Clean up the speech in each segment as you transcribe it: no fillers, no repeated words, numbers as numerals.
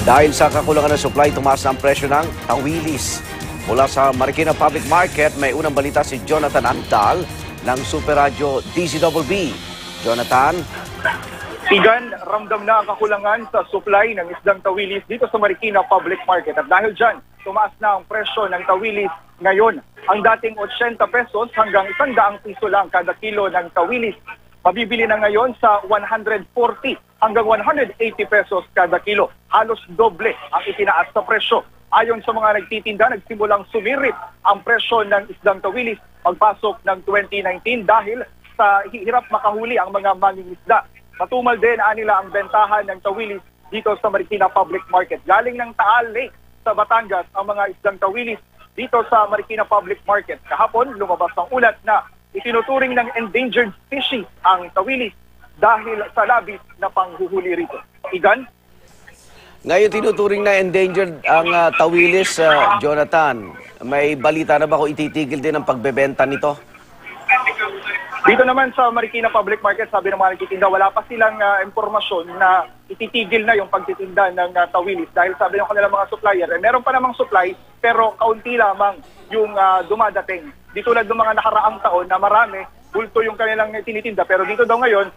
Dahil sa kakulangan ng supply, tumaas na ang presyo ng tawilis. Mula sa Marikina Public Market, may unang balita si Jonathan Antal ng Super Radio DZBB. Jonathan? Igan, ramdam na ang kakulangan sa supply ng isdang tawilis dito sa Marikina Public Market. At dahil dyan, tumaas na ang presyo ng tawilis ngayon. Ang dating 80 pesos hanggang 100 piso lang kada kilo ng tawilis. Mabibili na ngayon sa 140 hanggang 180 pesos kada kilo. Halos doble ang itinaas sa presyo. Ayon sa mga nagtitinda, nagsimulang sumirit ang presyo ng isdang tawilis pagpasok ng 2019 dahil sa hirap makahuli ang mga mangingisda. Matumal din nila ang bentahan ng tawilis dito sa Marikina Public Market. Galing ng Taal Lake sa Batangas ang mga isdang tawilis dito sa Marikina Public Market. Kahapon, lumabas ang ulat na itinuturing ng endangered species ang tawilis dahil sa labis na panghuhuli rito. Igan? Ngayon tinuturing na endangered ang tawilis, Jonathan. May balita na ba kung ititigil din ang pagbebenta nito? Dito naman sa Marikina Public Market, sabi ng mga nagtitinda, wala pa silang impormasyon na ititigil na yung pagtitinda ng tawilis. Dahil sabi ng kanilang mga supplier, meron pa namang supply pero kaunti lamang yung dumadating. Di tulad ng mga nakaraang taon na marami, bulto yung kanilang tinitinda. Pero dito daw ngayon,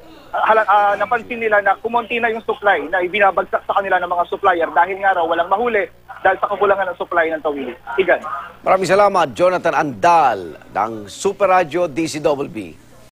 napansin nila na kumonti na yung supply na ibinabagsak sa kanila ng mga supplier dahil nga raw walang mahuli dahil sa kakulangan ng supply ng tawilis. Igan. Maraming salamat, Jonathan Andal ng Super Radio DZBB.